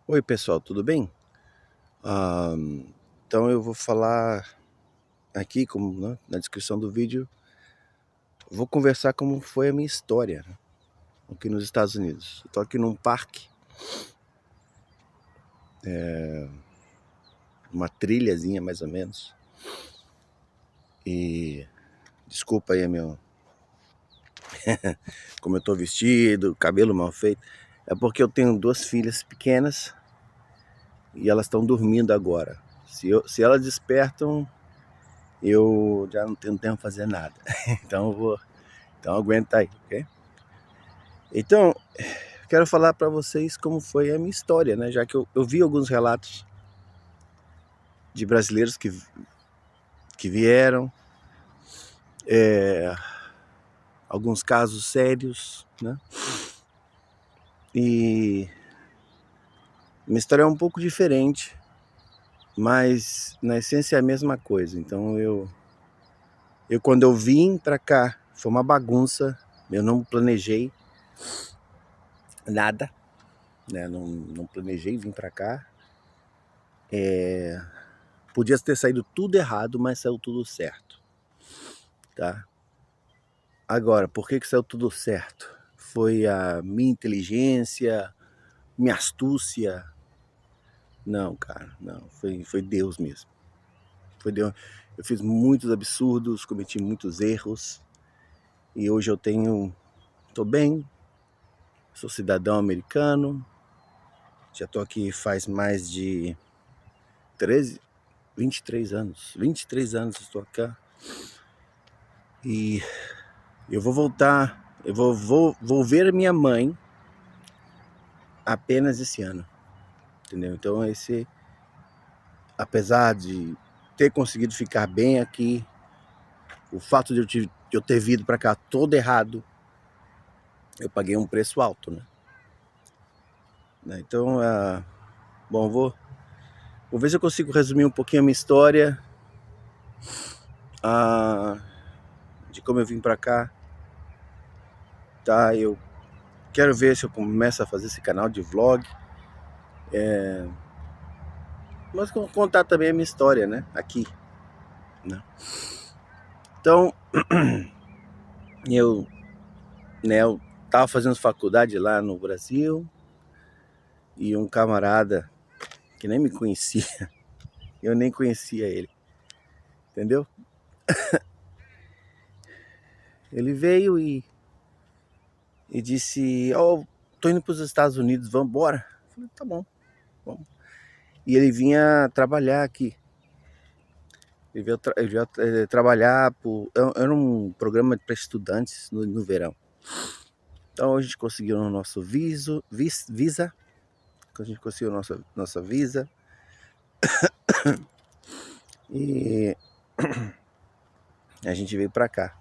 Oi pessoal, tudo bem? Ah, então eu vou falar aqui, como né, na descrição do vídeo, vou conversar como foi a minha história, né, aqui nos Estados Unidos. Eu tô aqui num parque, uma trilhazinha mais ou menos, e desculpa aí como eu tô vestido, cabelo mal feito, é porque eu tenho duas filhas pequenas e elas estão dormindo agora. Se elas despertam, eu já não tenho tempo pra fazer nada, então aguenta aí, ok? Então, quero falar para vocês como foi a minha história, né? Já que eu vi alguns relatos de brasileiros que vieram, alguns casos sérios, né? E minha história é um pouco diferente, mas na essência é a mesma coisa. Então eu quando eu vim para cá, foi uma bagunça, eu não planejei nada, né? Não planejei vir para cá. Podia ter saído tudo errado, mas saiu tudo certo, tá? Agora, por que saiu tudo certo? Foi a minha inteligência, minha astúcia? Não, cara, não. Foi Deus mesmo. Foi Deus. Eu fiz muitos absurdos, cometi muitos erros. E hoje eu tô bem, sou cidadão americano. Já tô aqui faz mais de 13, 23 anos. 23 anos estou aqui. E eu vou voltar, vou ver minha mãe apenas esse ano. Entendeu? Então apesar de ter conseguido ficar bem aqui, o fato de eu ter vindo para cá todo errado, eu paguei um preço alto, né? Então, bom, vou ver se eu consigo resumir um pouquinho a minha história, uh, de como eu vim para cá, tá? Eu quero ver se eu começo a fazer esse canal de vlog, mas contar também a minha história, né? Aqui, né? Então, eu tava fazendo faculdade lá no Brasil e um camarada que nem me conhecia, eu nem conhecia ele, entendeu? Ele veio e disse, tô indo para os Estados Unidos, vamos embora? Eu falei, tá bom, vamos. E ele vinha trabalhar aqui. Ele veio trabalhar era um programa para estudantes no verão. Então a gente conseguiu o nosso visa, a gente conseguiu nossa visa e a gente veio para cá.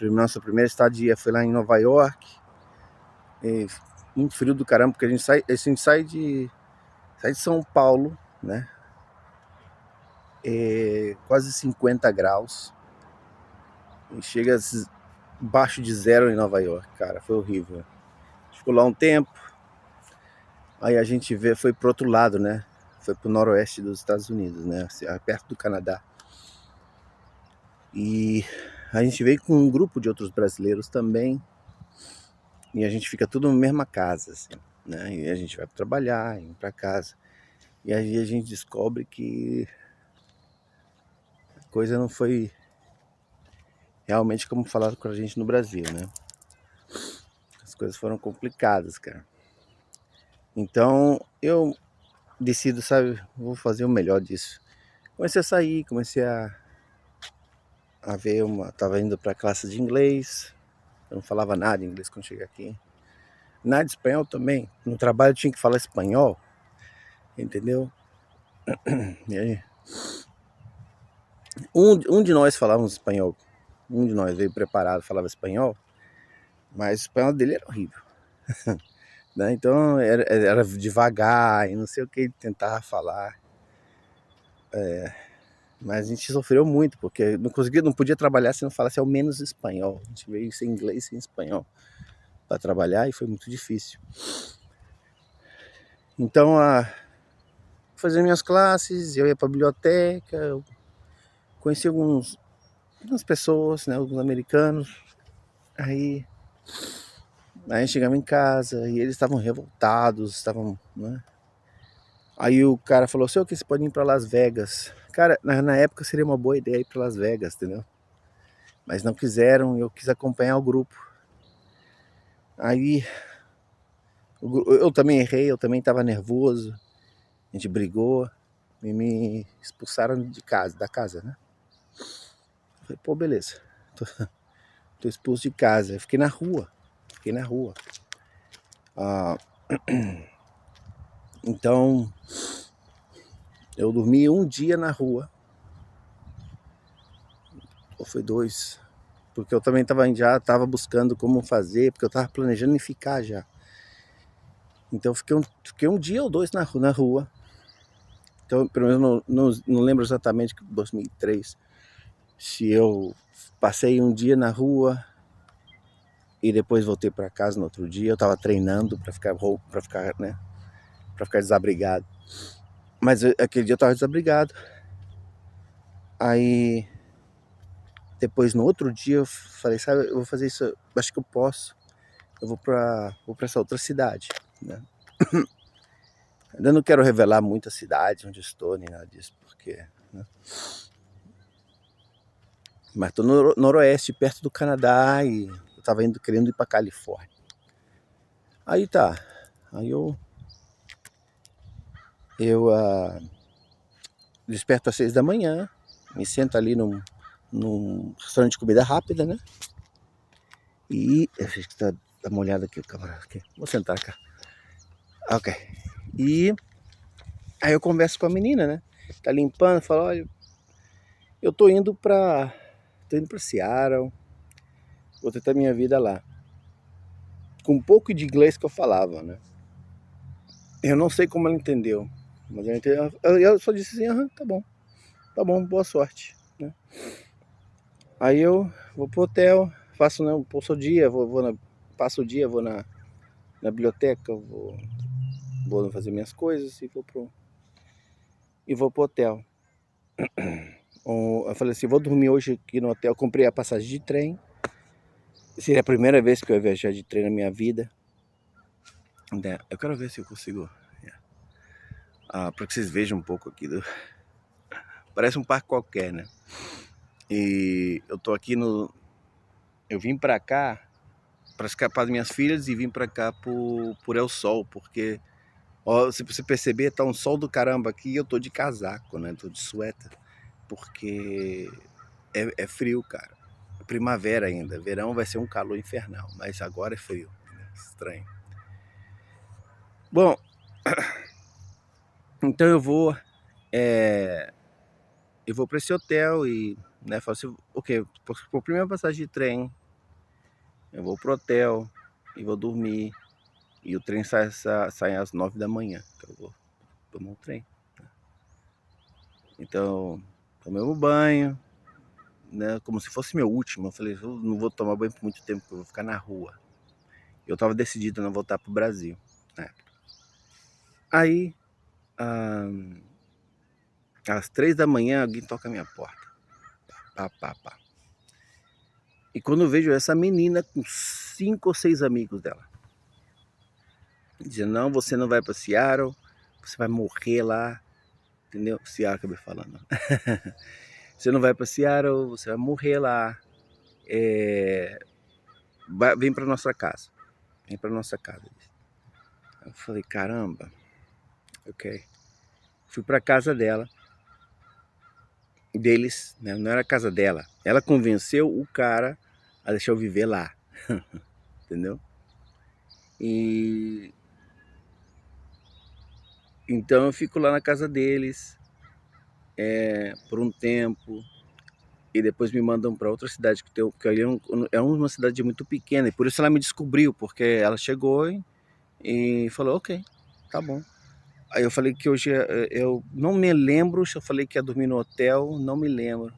Nossa primeira estadia foi lá em Nova York. Muito frio do caramba, porque a gente sai de São Paulo, né? Quase 50 graus. E chega abaixo de zero em Nova York, cara. Foi horrível. A gente ficou lá um tempo. Aí a gente foi pro outro lado, né? Foi pro noroeste dos Estados Unidos, né? Perto do Canadá. E a gente veio com um grupo de outros brasileiros também. E a gente fica tudo na mesma casa, assim, né? E a gente vai trabalhar, ir pra casa. E aí a gente descobre que a coisa não foi realmente como falaram com a gente no Brasil, né? As coisas foram complicadas, cara. Então eu decido, sabe, vou fazer o melhor disso. Comecei a sair, comecei a ver tava indo pra classe de inglês. Eu não falava nada de inglês quando cheguei aqui. Nada de espanhol também. No trabalho eu tinha que falar espanhol, entendeu? E aí, um de nós falávamos espanhol. Um de nós veio preparado, falava espanhol, mas o espanhol dele era horrível. Né? Então era devagar e não sei o que ele tentava falar. Mas a gente sofreu muito, porque não podia trabalhar se não falasse ao menos espanhol. A gente veio sem inglês, sem espanhol. para trabalhar e foi muito difícil. Então, fazer minhas classes, eu ia para a biblioteca, eu conheci algumas pessoas, né, alguns americanos. Aí chegava em casa e eles estavam revoltados, estavam, né? Aí o cara falou, sei o que, você pode ir para Las Vegas. Cara, na época seria uma boa ideia ir para Las Vegas, entendeu? Mas não quiseram, eu quis acompanhar o grupo. Aí eu também errei, eu também estava nervoso. A gente brigou e me expulsaram de casa, da casa, né? Eu falei, pô, beleza. Tô expulso de casa. Eu fiquei na rua. Ah, então, eu dormi um dia na rua. Ou foi 2. Porque eu também tava buscando como fazer, porque eu tava planejando em ficar já. Então eu fiquei um dia ou 2 na rua. Então, pelo menos não lembro exatamente que 2003. Se eu passei um dia na rua e depois voltei para casa no outro dia, eu tava treinando para ficar, né, para ficar desabrigado. Mas aquele dia eu tava desabrigado. Aí depois no outro dia eu falei, sabe, eu vou fazer isso, acho que eu posso. Eu vou para essa outra cidade, né? Ainda não quero revelar muito a cidade onde estou, nem nada disso, porque, né? Mas tô no noroeste, perto do Canadá, e eu tava querendo ir pra Califórnia. Aí tá. Aí eu desperto às 6 da manhã, me sento ali num restaurante de comida rápida, né? E acho que dá uma olhada aqui, camarada. Aqui. Vou sentar cá. Ok. E aí eu converso com a menina, né? Tá limpando, fala, olha, eu tô indo pra Seattle, vou tentar minha vida lá. Com um pouco de inglês que eu falava, né? Eu não sei como ela entendeu, mas ela só disse assim, aham, tá bom, boa sorte, né? Aí eu vou pro hotel, faço, né, passo o dia, passo o dia, vou na biblioteca, vou fazer minhas coisas e vou pro hotel. Eu falei assim, vou dormir hoje aqui no hotel, comprei a passagem de trem. Seria a primeira vez que eu ia viajar de trem na minha vida. Eu quero ver se eu consigo, para que vocês vejam um pouco aqui parece um parque qualquer, né? E eu tô aqui eu vim pra cá para escapar das minhas filhas e vim pra cá por El Sol, porque ó, se você perceber, tá um sol do caramba aqui e eu tô de casaco, né? Tô de suéter, porque é frio, cara. Primavera ainda, verão vai ser um calor infernal, mas agora é frio, né? Estranho. Bom, então eu vou para esse hotel e, né, falo assim, ok, por primeira passagem de trem, eu vou pro hotel e vou dormir. E o trem sai às 9 da manhã, que eu vou tomar um trem. Então, tomei um banho, né, como se fosse meu último. Eu falei, eu não vou tomar banho por muito tempo, porque eu vou ficar na rua. Eu tava decidido a não voltar pro Brasil, né? Aí, às 3 da manhã, alguém toca a minha porta. Pá. E quando eu vejo essa menina com 5 ou 6 amigos dela, dizendo, não, você não vai pra Seattle, você vai morrer lá, entendeu? Seattle, acabei falando. Você não vai pra Seattle, você vai morrer lá. Vem pra nossa casa. Vem pra nossa casa. Eu falei, caramba. Ok. Fui pra casa deles, né? Não era a casa dela. Ela convenceu o cara a deixar eu viver lá. Entendeu? E então eu fico lá na casa deles por um tempo. E depois me mandam para outra cidade, que ali é uma cidade muito pequena. E por isso ela me descobriu, porque ela chegou e falou, ok, tá bom. Aí eu falei que hoje, eu não me lembro se eu falei que ia dormir no hotel, não me lembro.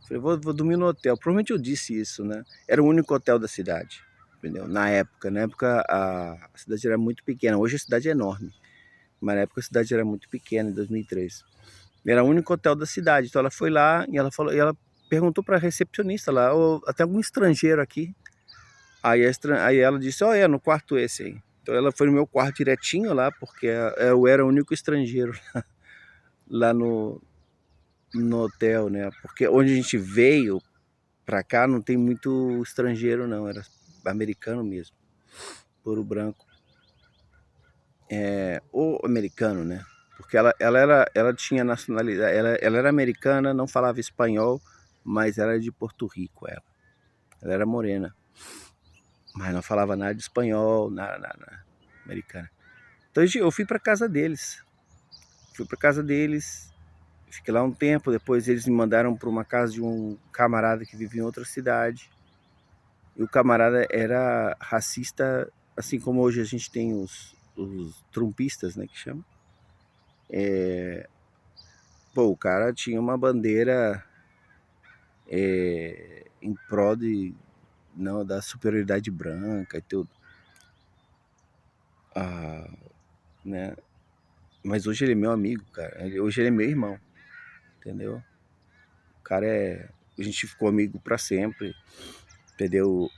Falei, vou dormir no hotel. Provavelmente eu disse isso, né? Era o único hotel da cidade. entendeu? Na época a cidade era muito pequena, hoje a cidade é enorme, mas na época a cidade era muito pequena, em 2003. Era o único hotel da cidade, então ela foi lá e ela falou, e ela perguntou para a recepcionista lá: "Ô, tem algum estrangeiro aqui?" Aí ela disse: "Ó, é no quarto esse aí." Então ela foi no meu quarto direitinho lá, porque eu era o único estrangeiro lá no hotel, né? Porque onde a gente veio pra cá não tem muito estrangeiro não, era americano mesmo, ouro branco. Ou americano, né? Porque ela tinha nacionalidade, ela era americana, não falava espanhol, mas era de Porto Rico, ela era morena, mas não falava nada de espanhol, nada americana. Então eu fui para casa deles, fiquei lá um tempo, depois eles me mandaram para uma casa de um camarada que vivia em outra cidade, e o camarada era racista, assim como hoje a gente tem os trumpistas, né, que chama. Pô, o cara tinha uma bandeira em prol não, da superioridade branca e tudo. Ah, né? Mas hoje ele é meu amigo, cara. Hoje ele é meu irmão, entendeu? O cara é. A gente ficou amigo pra sempre, entendeu?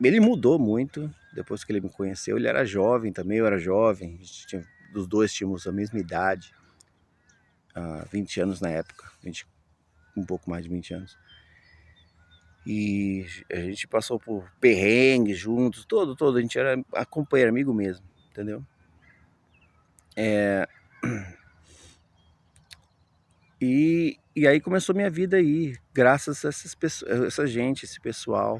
Ele mudou muito depois que ele me conheceu. Ele era jovem também, eu era jovem. Os dois tínhamos a mesma idade, 20 anos na época, um pouco mais de 20 anos. E a gente passou por perrengues juntos, todo. A gente era companheiro, amigo mesmo, entendeu? E aí começou minha vida aí, graças a essas pessoas, essa gente, esse pessoal,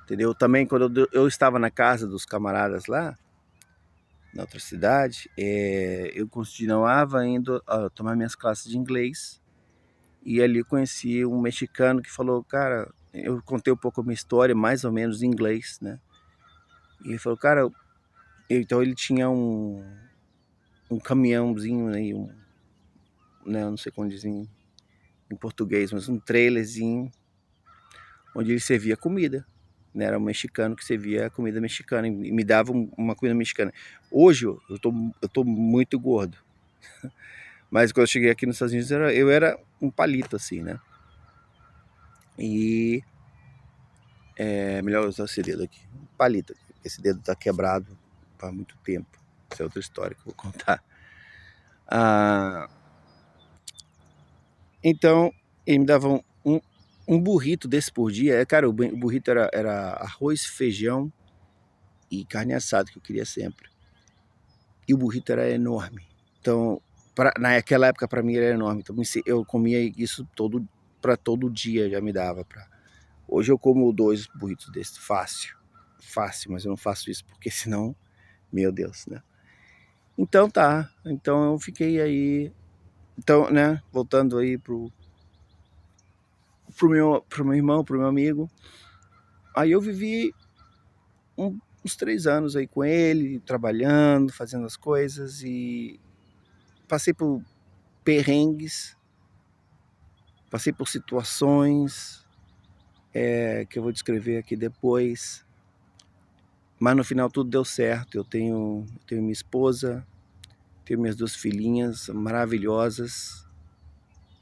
entendeu? Também quando eu estava na casa dos camaradas lá, na outra cidade, eu continuava indo tomar minhas classes de inglês. E ali eu conheci um mexicano que falou, cara, eu contei um pouco a minha história, mais ou menos em inglês, né? E ele falou, cara, então ele tinha um caminhãozinho aí, né, eu não sei como dizem em português, mas um trailerzinho, onde ele servia comida, né? Era um mexicano que servia comida mexicana e me dava uma comida mexicana. Hoje eu tô muito gordo, mas quando eu cheguei aqui nos Estados Unidos eu era um palito assim, né? E é melhor usar esse dedo aqui, um palito. Esse dedo tá quebrado há muito tempo. Essa é outra história que eu vou contar. Ah, então, ele me dava um burrito desse por dia. Cara, o burrito era arroz, feijão e carne assada, que eu queria sempre. E o burrito era enorme. Então, naquela época, para mim, era enorme. Então, eu comia isso para todo dia, já me dava. Hoje eu como 2 burritos desses, fácil. Fácil, mas eu não faço isso porque senão, meu Deus, né? Então tá, então eu fiquei aí. Então, né, voltando aí pro meu irmão, pro meu amigo. Aí eu vivi uns 3 anos aí com ele, trabalhando, fazendo as coisas e passei por perrengues, passei por situações que eu vou descrever aqui depois, mas no final tudo deu certo. Eu tenho minha esposa, tenho minhas 2 filhinhas maravilhosas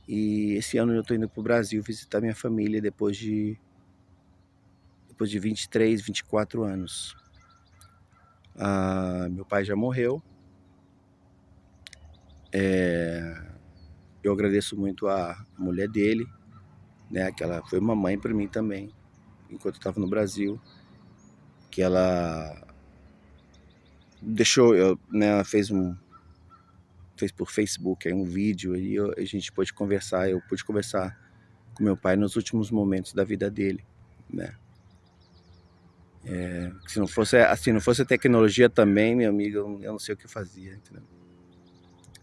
e esse ano eu tô indo pro Brasil visitar minha família depois de 23, 24 anos. Meu pai já morreu. Eu agradeço muito a mulher dele, né, que ela foi uma mãe para mim também, enquanto eu estava no Brasil, que ela deixou, né, ela fez por Facebook aí um vídeo e a gente pôde conversar, eu pude conversar com meu pai nos últimos momentos da vida dele, né. Se não fosse assim, não fosse a tecnologia também, meu amigo, eu não sei o que eu fazia, entendeu?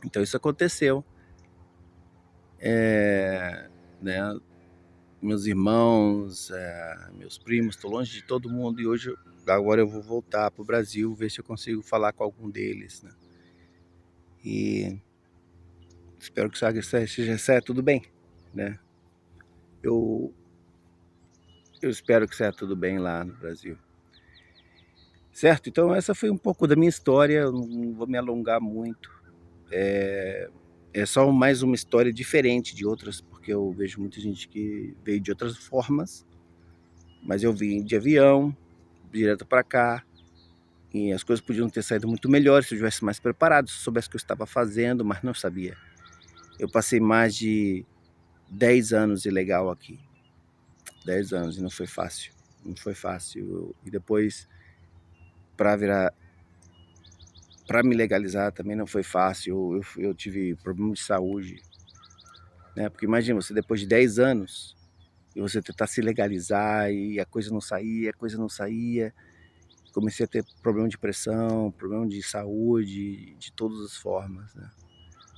Então isso aconteceu, né? Meus irmãos, meus primos, estou longe de todo mundo e agora eu vou voltar para o Brasil, ver se eu consigo falar com algum deles, né? E espero que saia tudo bem, né? Eu, eu espero que saia tudo bem lá no Brasil. Certo? Então essa foi um pouco da minha história, eu não vou me alongar muito. É só mais uma história diferente de outras, porque eu vejo muita gente que veio de outras formas, mas eu vim de avião, direto para cá, e as coisas podiam ter saído muito melhor se eu estivesse mais preparado, se eu soubesse o que eu estava fazendo, mas não sabia. Eu passei mais de 10 anos ilegal aqui. 10 anos e não foi fácil. Não foi fácil. E depois, para me legalizar também não foi fácil. Eu tive problema de saúde, né? Porque imagina, você depois de 10 anos, e você tentar se legalizar e a coisa não saía, a coisa não saía. Comecei a ter problema de pressão, problema de saúde, de todas as formas, né?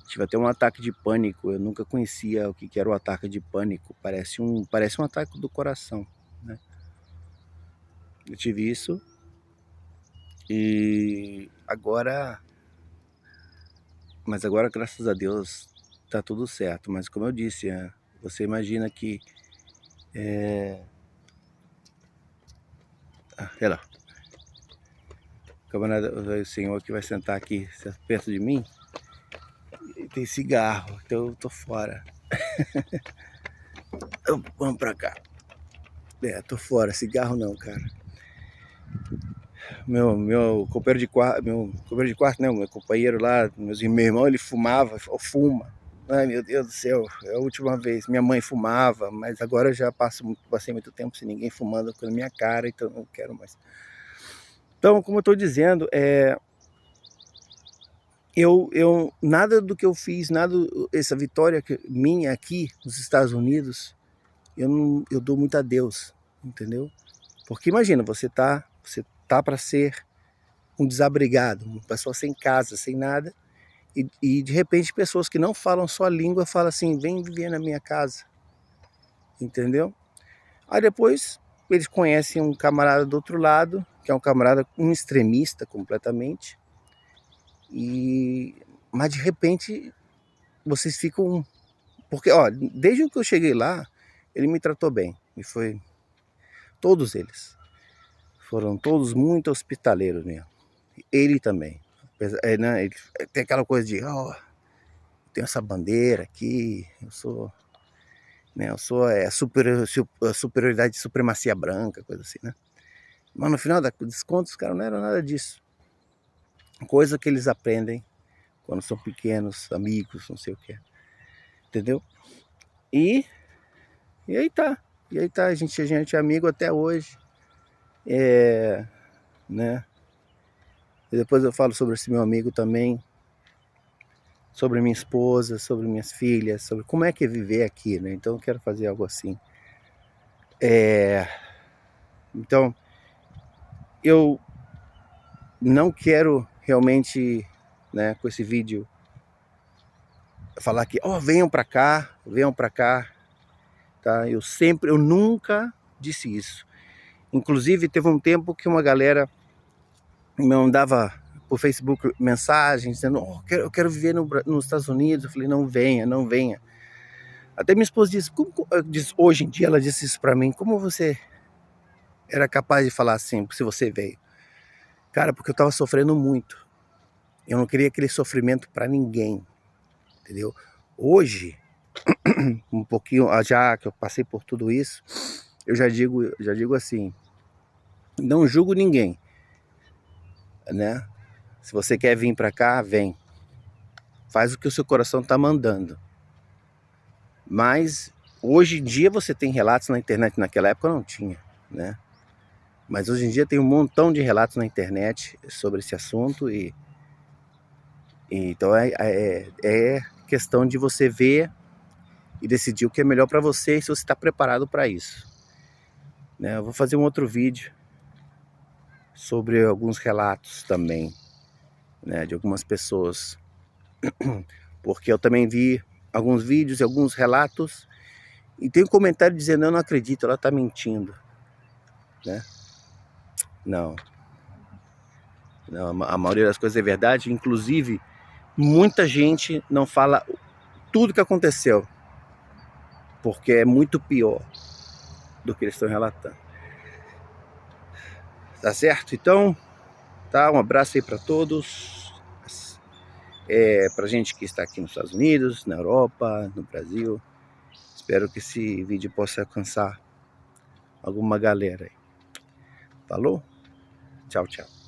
Tive até um ataque de pânico, eu nunca conhecia o que era o ataque de pânico, parece um ataque do coração, né? Eu tive isso e mas agora graças a Deus tá tudo certo, mas como eu disse, você imagina que, sei lá, o camarada, o senhor que vai sentar aqui perto de mim, tem cigarro, então eu tô fora. Vamos pra cá. Tô fora, cigarro não, cara. Meu companheiro de quarto, não, meu companheiro lá, meu irmão, ele fumava, ou fuma. Ai, meu Deus do céu, é a última vez. Minha mãe fumava, mas agora eu já passei muito tempo sem ninguém fumando na minha cara, então não quero mais. Então, como eu tô dizendo, nada do que eu fiz, essa vitória minha aqui nos Estados Unidos, eu dou muito a Deus, entendeu? Porque imagina, você tá para ser um desabrigado, uma pessoa sem casa, sem nada, e de repente pessoas que não falam sua língua falam assim, vem viver na minha casa, entendeu? Aí depois eles conhecem um camarada do outro lado, que é um extremista completamente, mas de repente vocês ficam, porque ó, desde que eu cheguei lá, ele me tratou bem, e foi todos eles. Foram todos muito hospitaleiros mesmo. Ele também. Né, ele tem aquela coisa de, tenho essa bandeira aqui, eu sou a superioridade de supremacia branca, coisa assim, né? Mas no final dos contos, cara, não era nada disso. Coisa que eles aprendem quando são pequenos, amigos, não sei o que, entendeu? E aí tá. A gente é amigo até hoje. Né? E depois eu falo sobre esse meu amigo também, sobre minha esposa, sobre minhas filhas, sobre como é que é viver aqui, né? Então eu quero fazer algo assim. Então, eu não quero realmente, né, com esse vídeo, falar que, venham pra cá, tá? Eu nunca disse isso. Inclusive, teve um tempo que uma galera me mandava por Facebook mensagens dizendo, eu quero viver nos Estados Unidos. Eu falei, não venha, não venha. Até minha esposa disse, hoje em dia ela disse isso pra mim, como você era capaz de falar assim, se você veio? Cara, porque eu tava sofrendo muito. Eu não queria aquele sofrimento pra ninguém, entendeu? Hoje, um pouquinho, já que eu passei por tudo isso, eu já digo assim, não julgo ninguém, né? Se você quer vir pra cá, vem. Faz o que o seu coração tá mandando. Mas hoje em dia você tem relatos na internet, naquela época não tinha, né? Mas hoje em dia tem um montão de relatos na internet sobre esse assunto então é questão de você ver e decidir o que é melhor para você e se você está preparado para isso, né? Eu vou fazer um outro vídeo sobre alguns relatos também, né, de algumas pessoas, porque eu também vi alguns vídeos e alguns relatos e tem um comentário dizendo, eu não acredito, ela está mentindo, né? Não, a maioria das coisas é verdade, inclusive muita gente não fala tudo que aconteceu, porque é muito pior do que eles estão relatando. Tá certo? Então, Tá? Um abraço aí para todos. Pra gente que está aqui nos Estados Unidos, na Europa, no Brasil. Espero que esse vídeo possa alcançar alguma galera aí. Falou? Tchau, tchau.